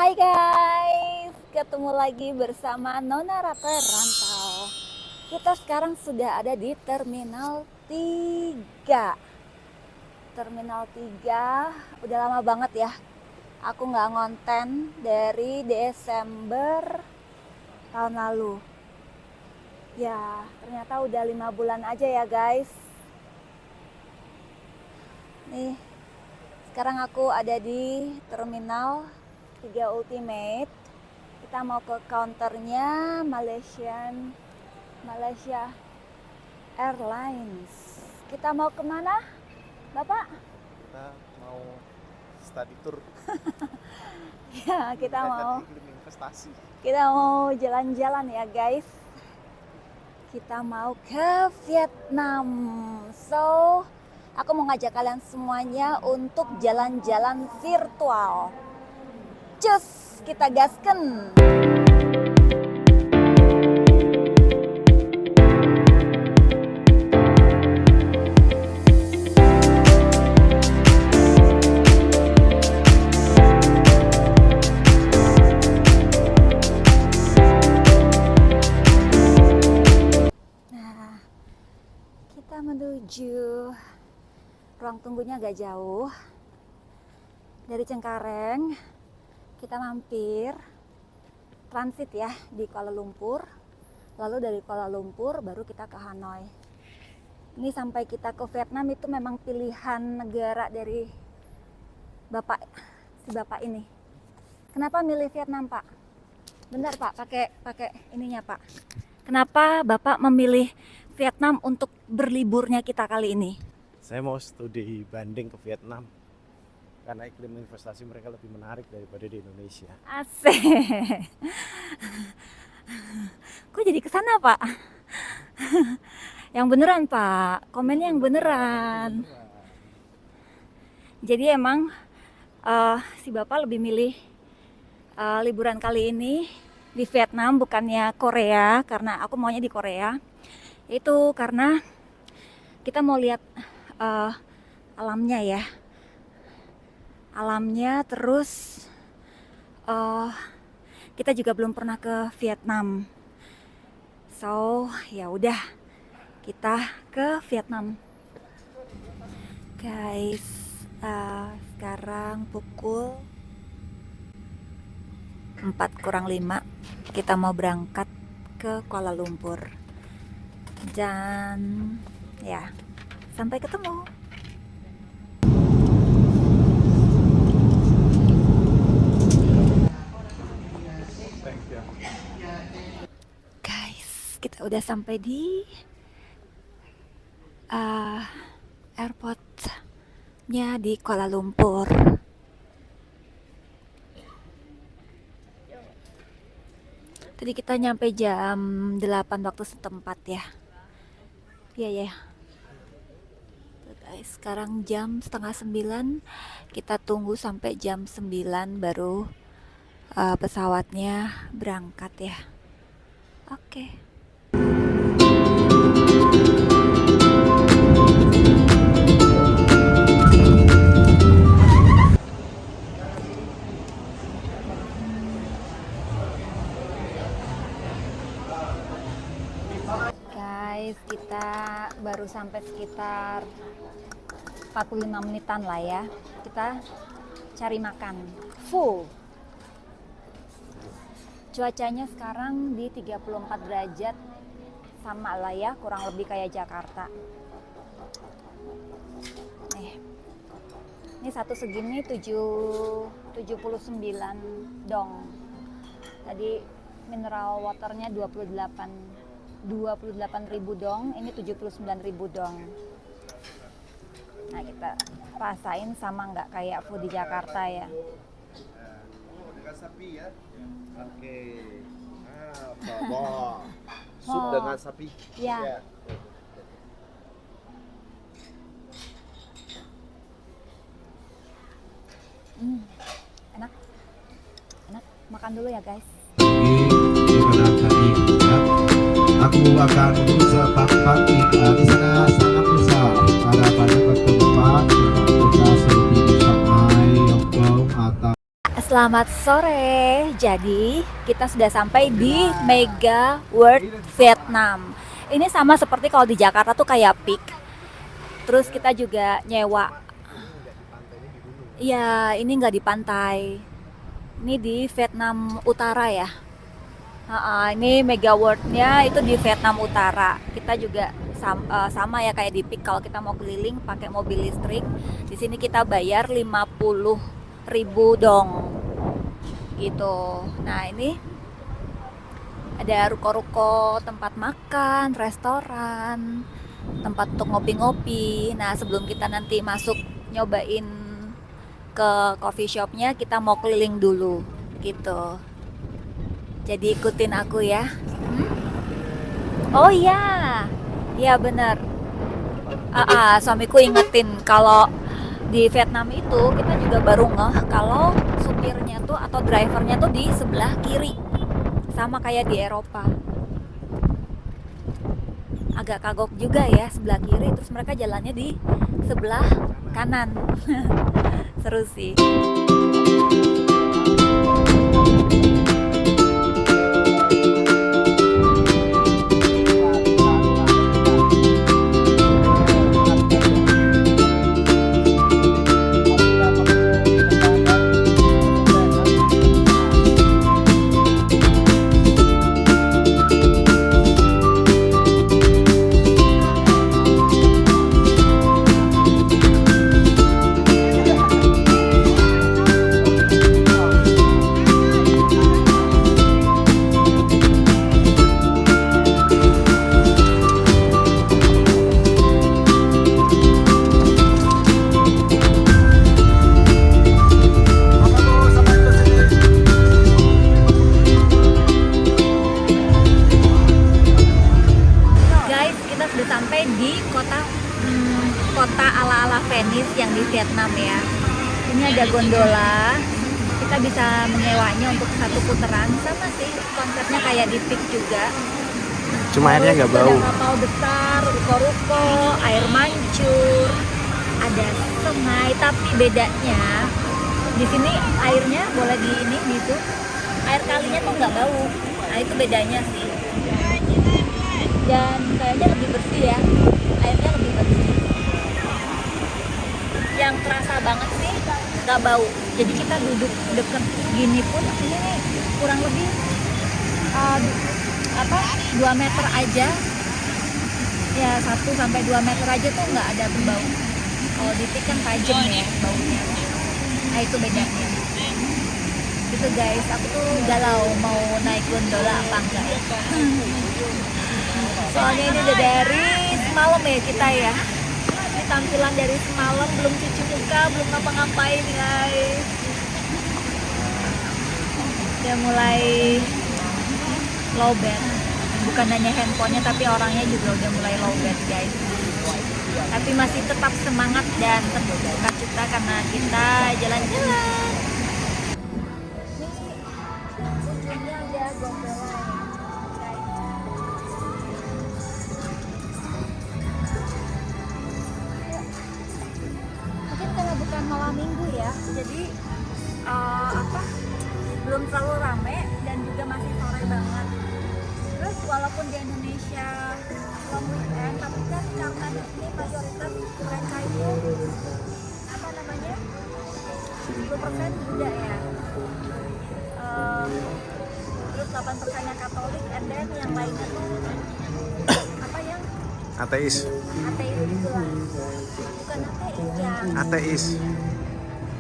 Hai guys, ketemu lagi bersama Nona Rata Rantau. Kita sekarang sudah ada di Terminal 3. Terminal 3, udah lama banget ya. Aku nggak ngonten dari Desember tahun lalu. Ya, ternyata udah 5 bulan aja ya guys. Nih, sekarang aku ada di Terminal 3 Ultimate. Kita mau ke counternya Malaysia Airlines. Kita mau kemana, Bapak? Kita mau study tour. Ya, kita mau iklim investasi. kita mau jalan-jalan ya guys. Kita mau ke Vietnam. So, aku mau ngajak kalian semuanya untuk jalan-jalan virtual. Cus, kita gasken. Nah, kita menuju ruang tunggunya agak jauh. Dari Cengkareng kita mampir transit ya di Kuala Lumpur, lalu dari Kuala Lumpur baru kita ke Hanoi. Ini sampai kita ke Vietnam itu memang pilihan negara dari si bapak ini. Kenapa milih Vietnam, Pak? Bentar Pak, pakai ininya Pak. Kenapa Bapak memilih Vietnam untuk berliburnya kita kali ini? Saya mau studi banding ke Vietnam karena iklim investasi mereka lebih menarik daripada di Indonesia. Asik. Kok jadi kesana Pak? Yang beneran Pak, komennya yang beneran. Jadi emang si Bapak lebih milih liburan kali ini di Vietnam bukannya Korea, karena aku maunya di Korea. Itu karena kita mau lihat alamnya ya. Alamnya, terus kita juga belum pernah ke Vietnam. So, ya udah kita ke Vietnam. Guys, sekarang pukul 4:45. Kita mau berangkat ke Kuala Lumpur. Dan ya, sampai ketemu. Guys, kita udah sampai di airportnya di Kuala Lumpur. Tadi kita nyampe jam 8 waktu setempat ya. Iya ya. Tuh guys, sekarang jam 8:30. Kita tunggu sampai jam 9 baru pesawatnya berangkat ya. Oke. Guys, kita baru sampai sekitar 45 menitan lah ya. Kita cari makan. Full. Cuacanya sekarang di 34 derajat, sama lah ya, kurang lebih kayak Jakarta. Ini satu segini 79 dong. Tadi mineral waternya 28.000 dong, ini 79.000 dong. Nah, kita rasain sama nggak kayak food di Jakarta ya. Dengan sapi ya. Oke. Sup dengan sapi. Ya. Enak. Makan dulu ya guys. Aku akan sepak pagi di sana sangat besar. Ada banyak tempat kita seperti di Shanghai, Hong Kong, atau Selamat sore. Jadi kita sudah sampai di Mega World Vietnam. Ini sama seperti kalau di Jakarta tuh kayak Peak. Terus kita juga nyewa. Iya, ini nggak di pantai. Ini di Vietnam Utara ya. Ini Mega World-nya itu di Vietnam Utara. Kita juga sama ya kayak di Peak, kalau kita mau keliling pakai mobil listrik. Di sini kita bayar 50.000 dong. Gitu. Nah, ini ada ruko-ruko, tempat makan, restoran, tempat untuk ngopi-ngopi. Nah, sebelum kita nanti masuk nyobain ke coffee shopnya, kita mau keliling dulu gitu. Jadi ikutin aku ya. Oh iya, iya benar. Suamiku ingetin kalau di Vietnam itu kita juga baru ngeh kalau supirnya tuh atau drivernya tuh di sebelah kiri, sama kayak di Eropa. Agak kagok juga ya, sebelah kiri terus mereka jalannya di sebelah kanan. Seru sih. Sampai di kota ala-ala Venice yang di Vietnam ya. Ini ada gondola, kita bisa menyewanya untuk satu putaran. Sama sih konsepnya kayak di Peak juga. Cuma airnya nggak bau. Ada kapal besar, ruko-ruko, air mancur, ada sungai. Tapi bedanya di sini airnya boleh di ini gitu. Air kalinya tuh nggak bau. Nah itu bedanya sih. Dan kayaknya lebih bersih ya, airnya lebih bersih. Yang terasa banget sih nggak bau. Jadi kita duduk deket gini pun ini nih kurang lebih 2 meter aja ya, 1-2 meter aja tuh nggak ada berbau. Kalau di Peak kan tajam ya baunya. Nah itu bedanya. Itu guys, aku tuh galau mau naik gondola apa enggak. Soalnya ini udah dari semalam ya kita ya. Ini tampilan dari semalam, belum cuci muka, belum ngapa-ngapain guys. Udah mulai low bat. Bukan hanya handphonenya tapi orangnya juga udah mulai low bat guys. Tapi masih tetap semangat dan terbuka cita karena kita jalan-jalan. Ini ujungnya ada gondola. Bukan malam minggu ya, jadi belum terlalu rame dan juga masih sore banget. Terus walaupun di Indonesia long weekend, tapi kan karena di sini mayoritas mereka itu 10% Buddha ya, terus 8%-nya Katolik, and then yang lainnya tuh yang Ateis. Ateis gitu lah. Bukan ateis yang Ateis.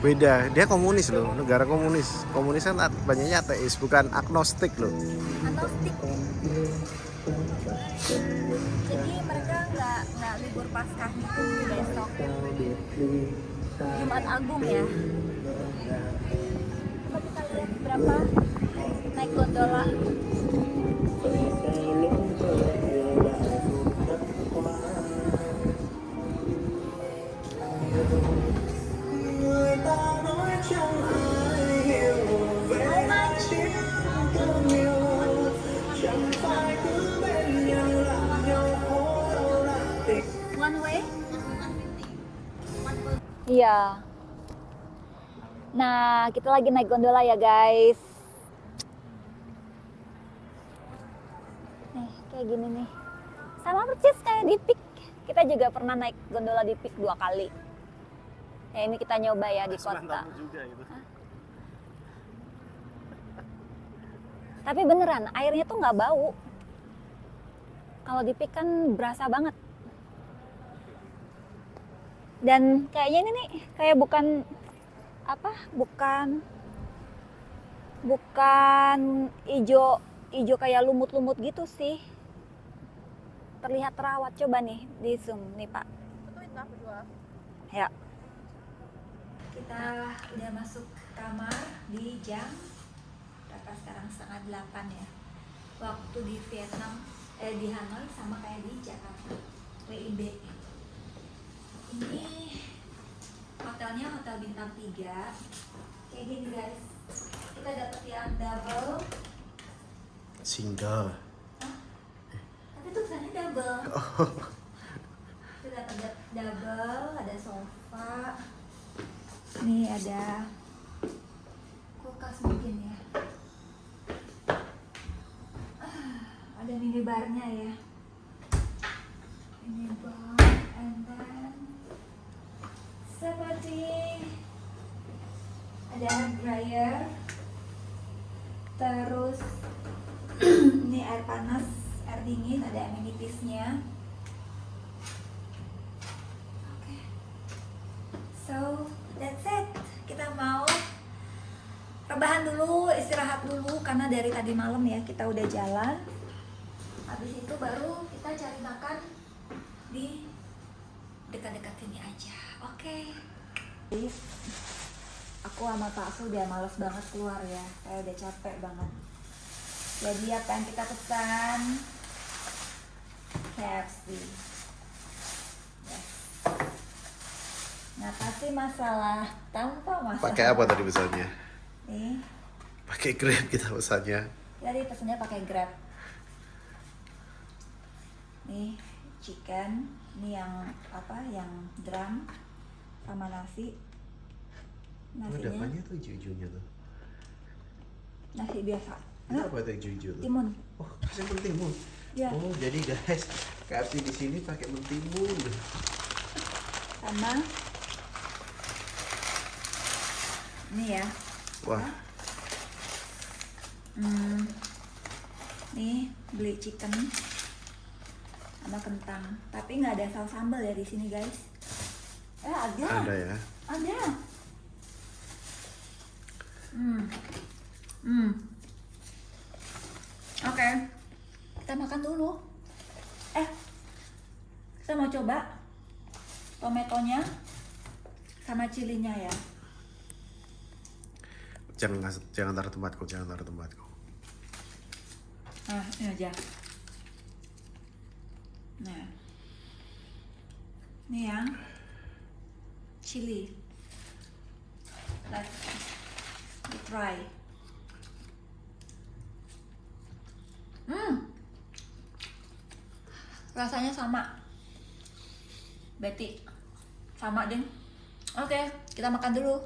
Beda, dia komunis loh, negara komunis. Komunis kan banyaknya ateis, bukan agnostik loh. agnostik. Jadi mereka nggak libur Paskah gitu sih besok. Jumat Agung ya. Coba kita lihat berapa naik gondola. One way? Iya. Nah, kita lagi naik gondola ya guys. Nih, kayak gini nih. Sama persis kayak di Peak. Kita juga pernah naik gondola di Peak 2 kali. Ya ini kita nyoba ya di kota. juga itu. Tapi beneran, airnya tuh nggak bau. Kalau di Peak kan berasa banget. Dan kayaknya ini nih, kayak bukan ijo kayak lumut-lumut gitu sih. Terlihat terawat. Coba nih di zoom nih Pak. Ya. Kita udah masuk kamar di jam berapa sekarang, 7:30 ya. Waktu di Vietnam, di Hanoi sama kayak di Jakarta, WIB. Ini hotelnya hotel bintang 3. Kayak gini guys. Kita dapat yang double. Single. Tapi tulisannya double. Kita dapat double, ada sofa. Nih ada kulkas mungkin ya. Ada minibarnya ya. Minibar, and then seperti ada air dryer. Terus ini air panas, air dingin, ada amenities-nya. Oke. So, that's it. Kita mau rebahan dulu, istirahat dulu karena dari tadi malam ya kita udah jalan. Habis itu baru kita cari makan di dekat-dekat sini aja. Oke. Aku sama Pak Su udah males banget keluar ya. Saya udah capek banget. Jadi apa yang kita pesan? KFC. Yes. Ngatasi masalah tanpa masalah. Pakai apa tadi pesannya? Nih, Pakai Grab kita pesannya. jadi pesannya pakai Grab. Nih, chicken. Ini yang yang drum sama nasi. Ada Nasinya apanya tuh hijau-hijaunya tuh? nasi biasa. Ini apa tuh hijau-hijau tuh? Timun. Oh, kasih mentimun. Ya. Oh, jadi guys, KFC di sini pakai mentimun. Sama ini ya. Wah, Nih beli chicken sama kentang, tapi nggak ada saus sambal ya di sini guys. Ada. ada ya. Ada. Oke, kita makan dulu. Kita mau coba tomatonya sama cilinya ya. Jangan taruh tempatku, jangan taruh tempatku. Nah, ini aja. Nah, ini yang chili. Let's try. Rasanya sama. Betty, sama deh. Oke, kita makan dulu.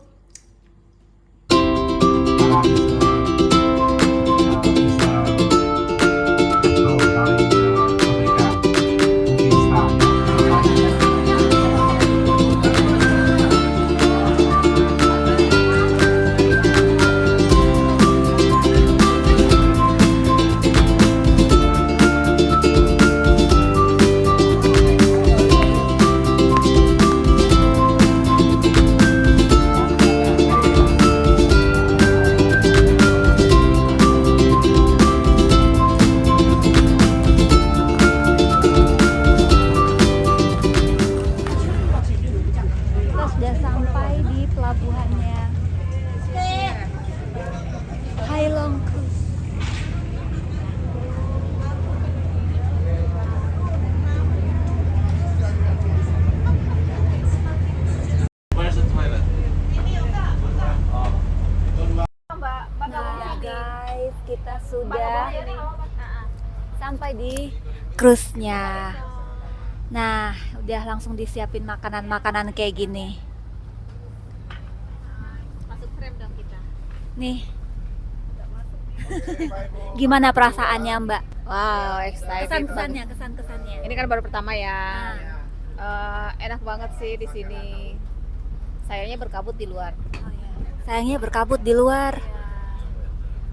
Kita sudah sampai di pelabuhannya Hai Long Cruise. Nah guys, kita sudah sampai di cruise-nya. Nah, udah langsung disiapin makanan-makanan kayak gini. Nih, gimana perasaannya Mbak? Wow, excited Kesan-kesannya, banget. kesan-kesannya. Ini kan baru pertama ya. Ah. Enak banget sih di sini. Sayangnya berkabut di luar. Sayangnya berkabut di luar.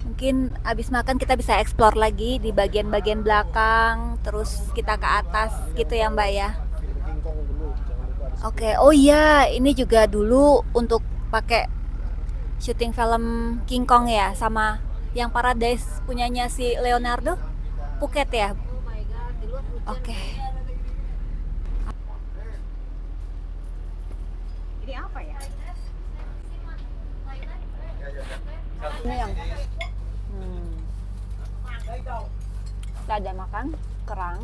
Mungkin abis makan kita bisa explore lagi di bagian-bagian belakang, terus kita ke atas gitu ya Mbak ya. Film King Kong dulu, jangan lupa di Oke, oh iya, ini juga dulu untuk pakai syuting film King Kong ya, sama yang Paradise punyanya si Leonardo, Phuket ya. Oh my god, di luar hujan. Oke. Ini apa ya? Ini yang kita ada makan kerang,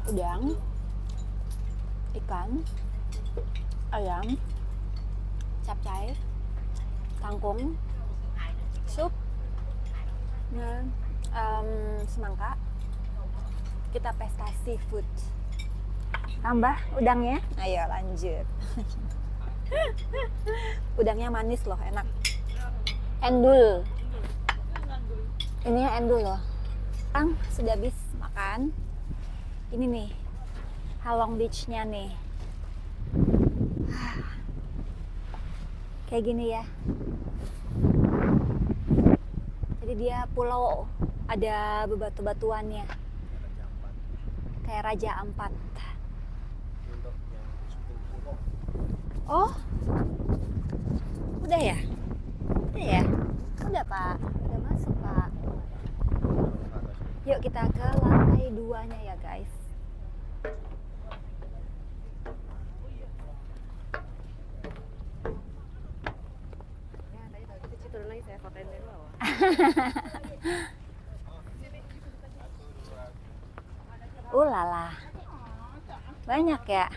udang, ikan, ayam, capcay, kangkung, sup, dan semangka. Kita pesta seafood. Tambah udangnya. Ayo lanjut. Udangnya manis loh, enak. Endul. Ini endul loh. Sekarang sudah habis makan. Ini nih, Halong Beach-nya nih. Kayak gini ya. Jadi dia pulau, ada bebatu-batuannya. Kayak Raja Ampat. Oh, udah ya? Udah ya? Udah Pak, udah masuk Pak. Yuk kita ke lantai 2-nya ya guys. Ya, tadi kita turun lagi saya fotoin dari bawah. Lala. Banyak ya?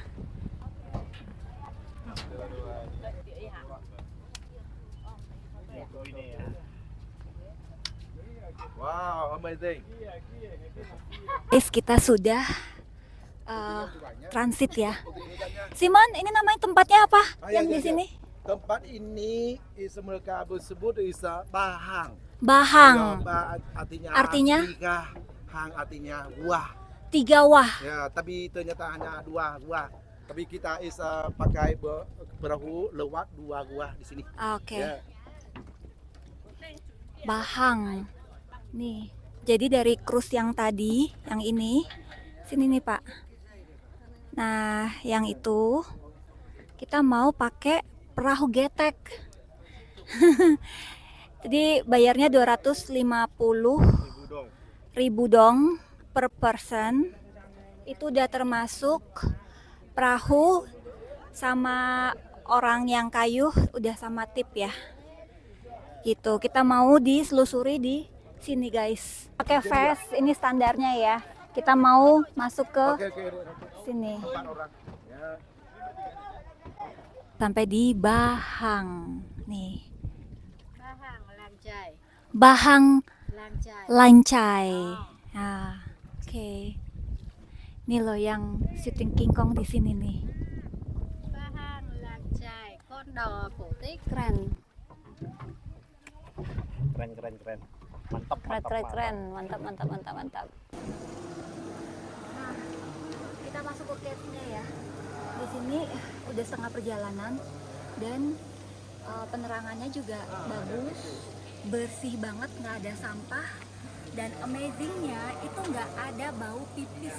Wow, amazing. Guys, kita sudah transit ya. Simon, ini namanya tempatnya apa? Yang di sini? Tempat ini mereka bersebut bahang. Bahang. Artinya Artinya? tiga, hang artinya buah. 3 wah. Ya, tapi ternyata hanya 2 buah. Tapi kita pakai perahu lewat 2 buah di sini. Oke. Ya. Bahang. Nih. Jadi dari cruise yang tadi, yang ini, sini nih Pak. Nah, yang itu kita mau pakai perahu getek. Jadi bayarnya 250.000 dong per person. Itu udah termasuk perahu sama orang yang kayuh, udah sama tip ya. Gitu. Kita mau diselusuri di sini guys. Pakai vest, ini standarnya ya. Kita mau masuk ke sini. Sampai di Bahang nih. Bahang, Lancai. Bahang Lancai. Lancai. Nah, oke. Ini loh yang syuting King Kong di sini nih. Bahang, Lancai. Kondo, Putik. Keren. keren. Mantap, Keren. Mantap. Nah, kita masuk ke cave-nya ya. Di sini udah setengah perjalanan dan penerangannya juga bagus, bersih banget, nggak ada sampah, dan amazingnya itu nggak ada bau pipis.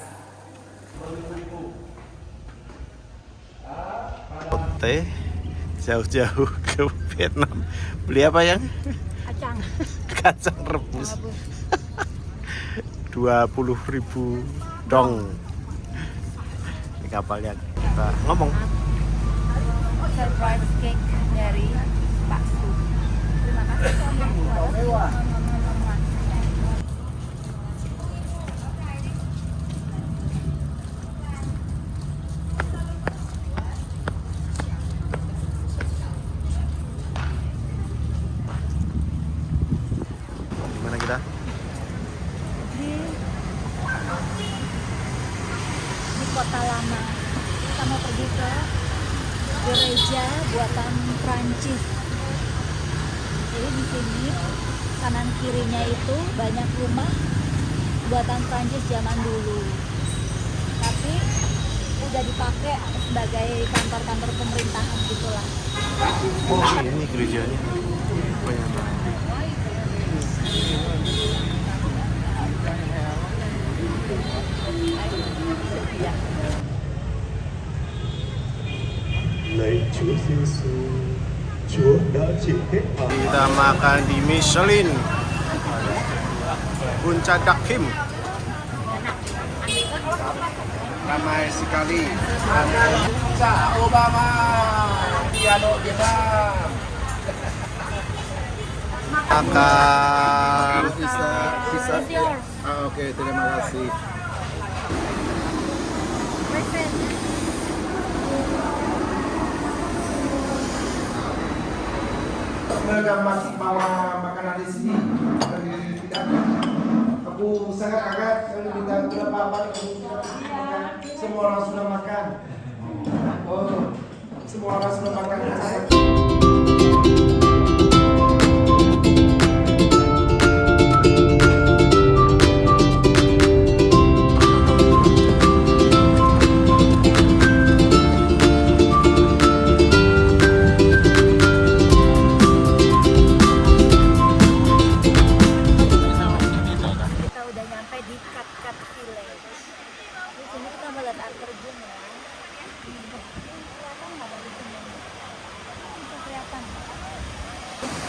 Teh jauh-jauh ke Vietnam. Beli apa yang? Kacang. Kacang rebus. 20.000 dong. Ini kapalnya kita ngomong. Surprise cake dari Pak Su. Terima kasih sama Gimana kita? di kota lama. Kita mau pergi ke gereja buatan Prancis. sini. Kanan kirinya itu banyak rumah buatan Prancis zaman dulu. Tapi udah dipakai sebagai kantor-kantor pemerintahan gitulah. Oh ini gerejanya banyak banget. Lạy Chúa Giêsu, Chúa đã chịu hết thảm Kita makan di Michelin Bunchadakim. Ramai sekali. Obama, Piano Vietnam. Makan Bisa. Oke, terima kasih. Mereka masih bawa makanan di sini. Aku sangat kaget kalau minta berapa apa semua orang sudah makan. Oh, semua orang sudah makan. Kita udah nyampe di Kat-Kat Village. Di sini kita melihat air terjun ya. Kelihatan nggak dari sini? Bisa kelihatan.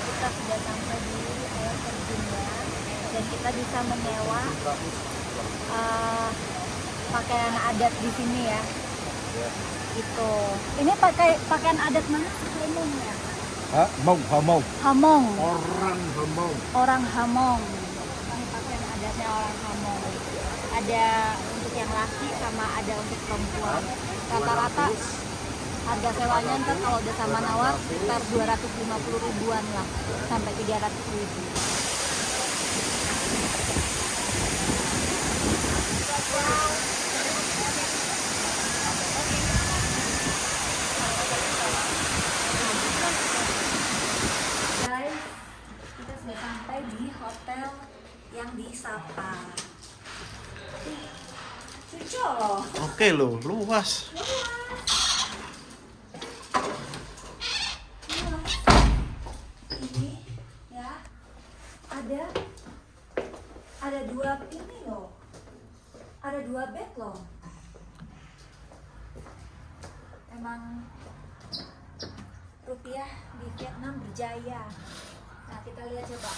Kita sudah sampai di air terjunnya dan kita bisa menyewa pakaian adat di sini ya. Itu. Ini pakaian adat mana? Hamong ya. Hamong. Hamong. Orang Hamong. Orang Hamong. Ini pakaian adatnya orang Hamong. Ada untuk yang laki sama ada untuk perempuan. Rata-rata harga sewanya ntar kalau udah sama nawar sekitar 250 ribuan lah sampai 300 ribu. Guys, kita sudah sampai di hotel yang di Sapa. Cucu loh. Oke loh, luas. Ini ya ada dua ini loh, ada dua bed loh. Emang rupiah di Vietnam berjaya. Nah kita lihat coba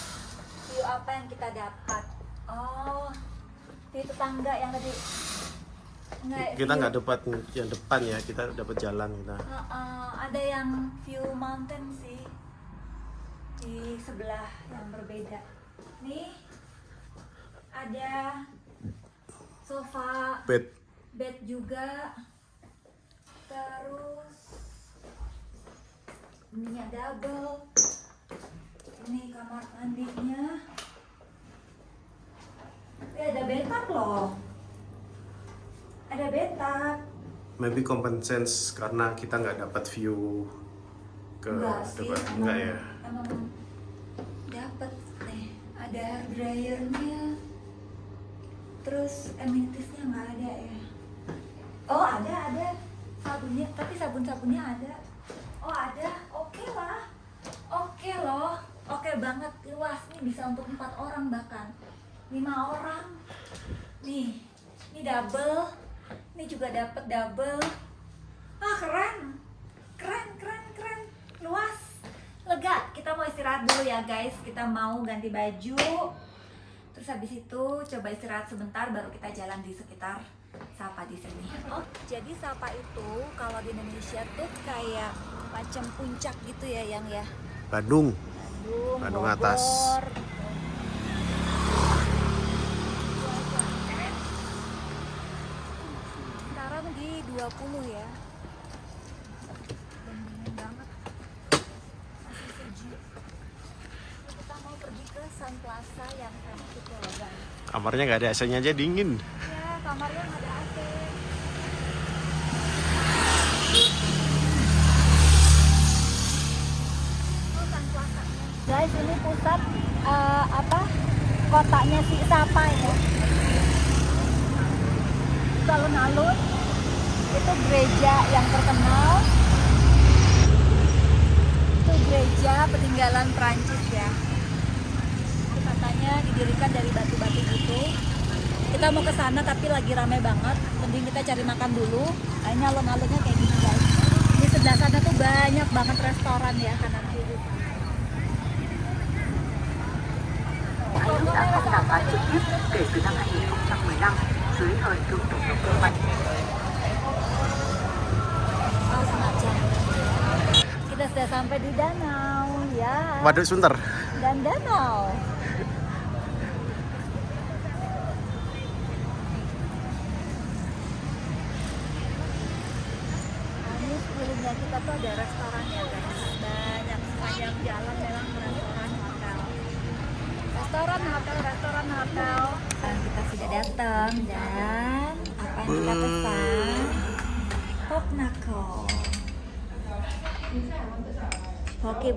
view apa yang kita dapat. Oh, view tetangga yang tadi. Kita nggak dapat yang depan ya, kita dapat jalan kita. Ada yang view mountain sih di sebelah yang berbeda. Nih ada sofa bed juga, terus ininya double, ini kamar mandinya. Ada bathtub loh, ada bathtub. Maybe compensate karena kita nggak dapat view ke Enggak sih, depan. emang- Enggak ya. Emang dapat nih, ada dryernya, terus amenities-nya nggak ada ya. Oh ada sabunnya, tapi sabunnya ada. Oh ada, oke lah, oke loh, oke banget, luas nih, bisa untuk 4 orang bahkan 5 orang. Nih, ini double, ini juga dapat double. Ah keren, luas, lega. Kita mau istirahat dulu ya guys, kita mau ganti baju. Terus habis itu coba istirahat sebentar, baru kita jalan di sekitar Sapa di sini. Oh, jadi Sapa itu kalau di Indonesia tuh kayak macam puncak gitu ya, yang ya. Bandung. Bandung atas. Bogor. Sekarang di 20 ya. Dan dingin banget. Masih sejuk. Kita mau pergi ke Sun Plaza yang famous itu loh guys. Kamarnya nggak ada AC-nya aja dingin. Ya, kamarnya nggak ada AC. Oh, Sun Plaza. Guys, ini pusat kotanya si Sapa ya. Itu alun-alun, itu gereja yang terkenal. Itu gereja peninggalan Prancis ya. Itu katanya didirikan dari batu-batu gitu. Kita mau ke sana tapi lagi ramai banget. Mending kita cari makan dulu. Nah, ini alun-alunnya kayak gini guys. Di sebelah sana tuh banyak banget restoran ya kanan kiri. đã không đàm phán trực tiếp kể từ năm 2015 dưới thời cựu tổng thống Cơ Mạnh. Oh, semacam. Kita sudah sampai di danau ya. Waduk Sunter. Dan danau. Nah, ini sekelilingnya kita tuh ada restoran ya guys. Banyak sepanjang jalan memang restoran hotel. Restoran hotel. Dan kita sudah datang dan apa yang kita pesan? Pop knuckle. Poke.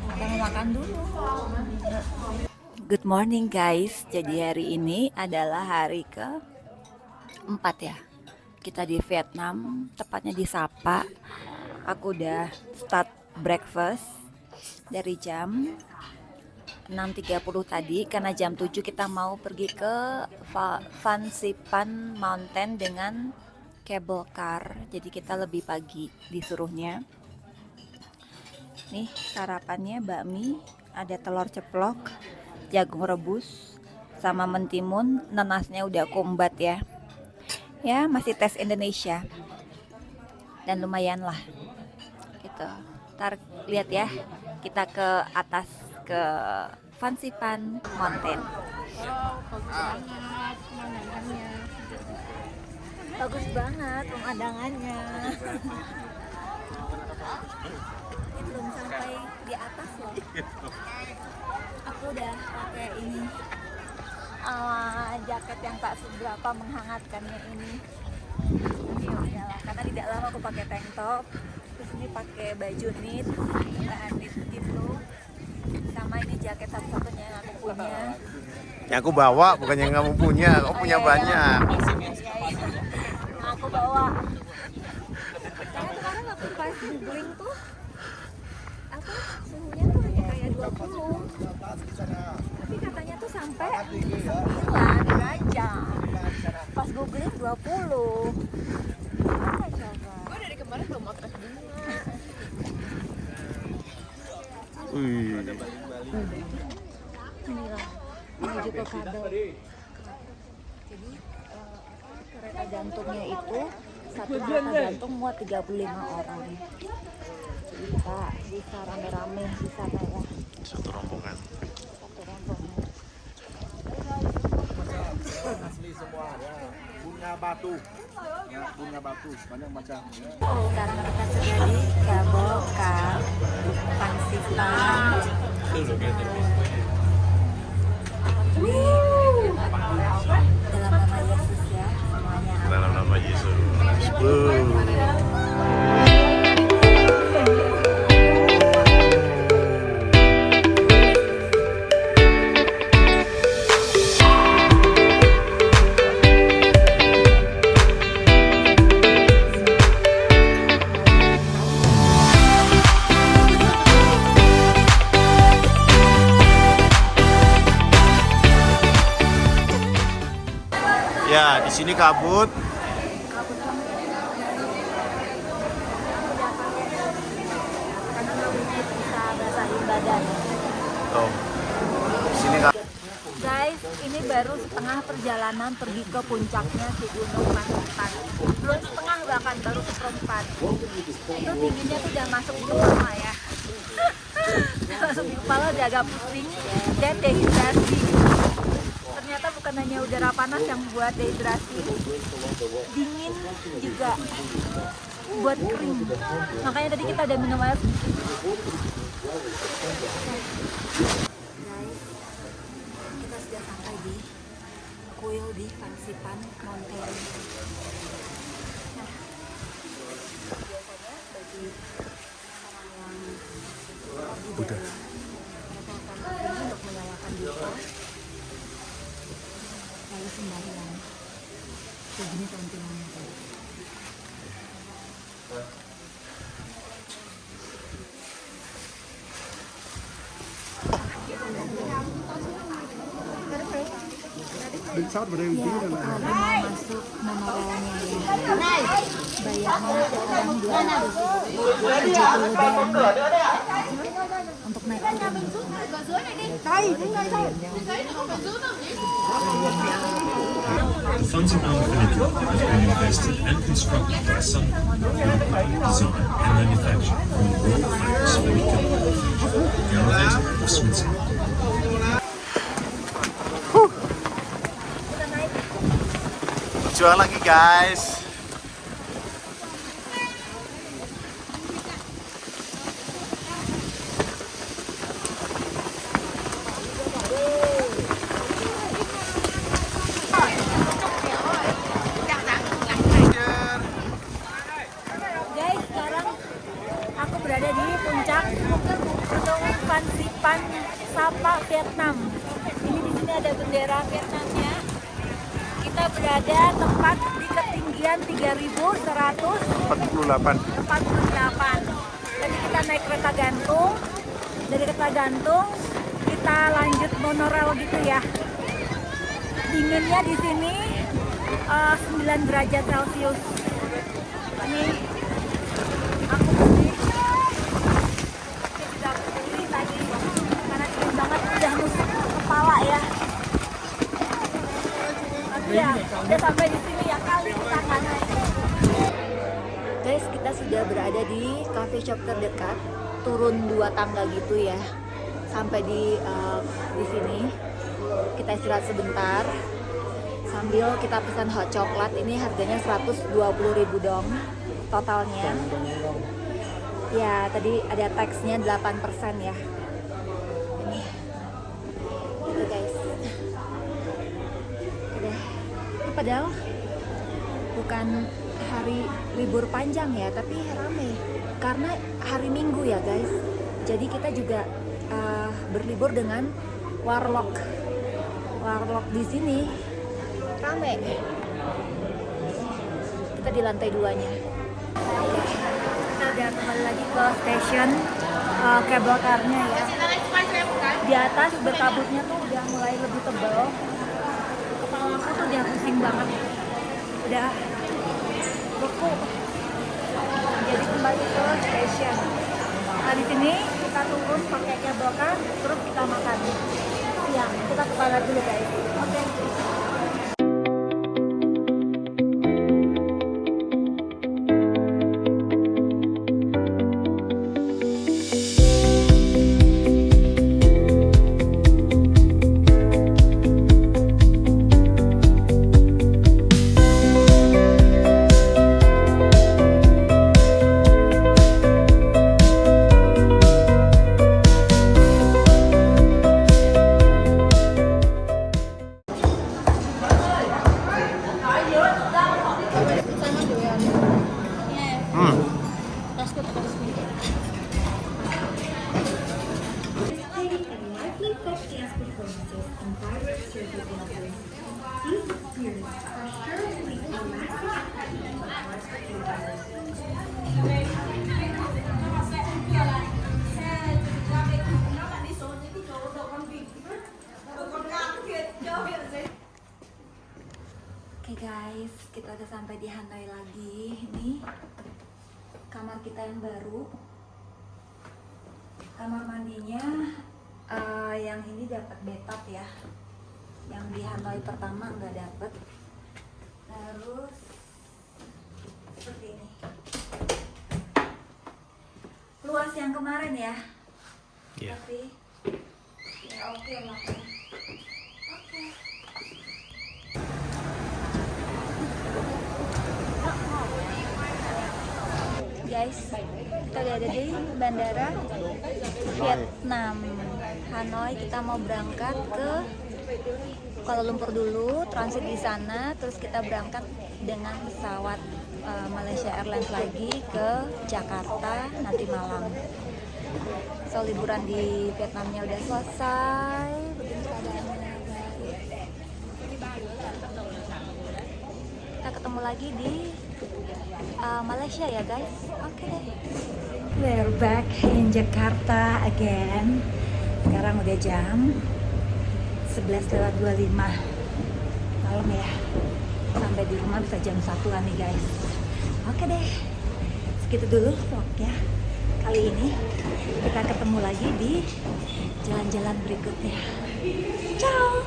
Kita mau makan dulu. Good morning guys. Jadi hari ini adalah hari ke-4 ya. Kita di Vietnam, tepatnya di Sapa. Aku udah start breakfast dari jam 6.30 tadi, karena jam 7 kita mau pergi ke Phan Xipang Mountain dengan cable car. Jadi kita lebih pagi disuruhnya. Nih sarapannya bakmi, ada telur ceplok, jagung rebus, sama mentimun. Nanasnya udah kumbat ya. Ya masih tes Indonesia. Dan lumayan lah gitu. Ntar lihat ya, kita ke atas ke Phan Xipang Mountain. Bagus banget pemandangannya. Ini belum sampai di atas loh. Aku udah pakai ini jaket yang tak seberapa menghangatkannya ini. Ya udahlah, karena tidak lama aku pakai tank top. Terus ini pakai baju knit, knit gitu. Sama ini jaket satu-satunya yang aku punya. Yang aku bawa bukan yang kamu punya. Kamu punya banyak. Aku bawa. Karena kemarin waktu pas googling tuh apa suhunya tuh hanya kayak 20. Tapi katanya tuh sampai 9 derajat. Pas googling 20. Apa coba? Gue dari kemarin belum mau tes bunga. Inilah menuju ke kabel. Jadi kereta gantungnya itu satu kereta gantung muat 35 orang. Jadi kita bisa rame-rame di sana ya. Satu rombongan. Satu rombongan. Asli semua ya. Bunga batu. Ya, bunga batu banyak macam. Sekarang kita sudah di kabel car Phan Xipang. Dalam nama Yesus ya semuanya. Dalam nama Yesus. Ya, di sini kabut. Kabut banget. Karena kabutnya bisa basahin badan. Tuh. Di sini kabut. Guys, ini baru setengah perjalanan pergi ke puncaknya si Gunung Phan Xipang. Belum setengah bahkan, baru seperempat. Itu tingginya tuh udah masuk di kepala ya. Masuk di kepala udah agak pusing dan dehidrasi. Ternyata bukan hanya udara panas yang buat dehidrasi, dingin juga buat kering. Makanya tadi kita udah minum air sedikit. Guys, kita sudah sampai di kuil di Phan Xipang Mountain. Nah, biasanya bagi orang yang udah. Mereka akan kesini untuk menyalakan dupa lalu sembahyang. Kayak gini tampilannya guys. Bên sau vào đây một Ya, tí là ada mau masuk monorelnya ya. Bayarnya sekarang 270 untuk naik turun. The funds in our village has been invested and constructed by Sun design and manufacture from the world famous vehicle the elevator of Switzerland. Jual lagi guys. Guys, sekarang aku berada di puncak Gunung Phan Xipang Sapa, Vietnam. Ini di sini ada bendera Vietnamnya. Kita berada tepat di ketinggian 3.148. Jadi kita naik kereta gantung. Dari kereta gantung kita lanjut monorail gitu ya. Dinginnya di sini 9 derajat Celcius. Ini aku beli sudah beli tadi karena dingin banget, udah nusuk kepala ya. Tapi ya udah sampai di sini ya, kali kita nggak naik. Guys, kita sudah berada di coffee shop terdekat, turun 2 tangga gitu ya, sampai di sini. Kita istirahat sebentar sambil kita pesan hot coklat. Ini harganya 120.000 dong totalnya. Ya, tadi ada taxnya 8% ya. Ini gitu guys. Udah. Ini padahal bukan hari libur panjang ya, tapi rame karena hari Minggu ya guys. Jadi kita juga berlibur dengan warlock di sini. Rame. Kita di lantai 2-nya. Kita udah kembali lagi ke stasiun cable car-nya ya. Di atas berkabutnya tuh udah mulai lebih tebal. Kepala aku tuh udah pusing banget. Udah beku. Jadi kembali ke stasiun. Nah, di sini kita turun pakai cable car, terus kita makan siang. Kita ke toilet dulu guys. Oke. Oke guys, kita udah sampai di Hanoi lagi. Ini kamar kita yang baru. Kamar mandinya yang ini dapat bathtub ya. Yang di Hanoi pertama nggak dapet. Terus seperti ini. Luas yang kemarin ya. Iya. Tapi ya oke lah. Oke. Guys, kita udah ada di bandara Vietnam Hanoi. Kita mau berangkat ke Kuala Lumpur dulu, transit di sana, terus kita berangkat dengan pesawat Malaysia Airlines lagi ke Jakarta nanti malam. So liburan di Vietnamnya udah selesai. Begini keadaannya guys. Kita ketemu lagi di Malaysia ya guys. Oke deh. We're back in Jakarta again. Sekarang udah jam 11:25 malam ya. Sampai di rumah bisa jam 1-an nih guys. Oke deh. Segitu dulu vlognya kali ini. Kita ketemu lagi di jalan-jalan berikutnya. Ciao.